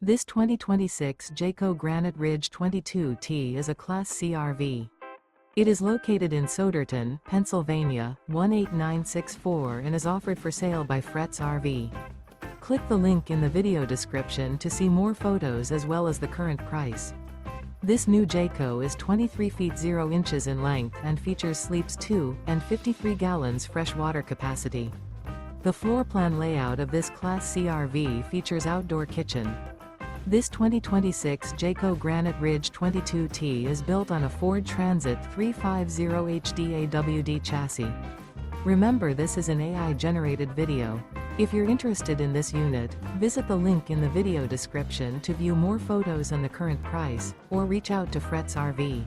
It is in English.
This 2026 Jayco Granite Ridge 22T is a Class C RV. It is located in Souderton, Pennsylvania, 18964 and is offered for sale by Fretz RV. Click the link in the video description to see more photos as well as the current price. This new Jayco is 23 feet 0 inches in length and features sleeps 2 and 53 gallons fresh water capacity. The floor plan layout of this Class C RV features outdoor kitchen. This 2026 Jayco Granite Ridge 22T is built on a Ford Transit 350 HDAWD chassis. Remember, this is an AI-generated video. If you're interested in this unit, visit the link in the video description to view more photos and the current price, or reach out to Fretz RV.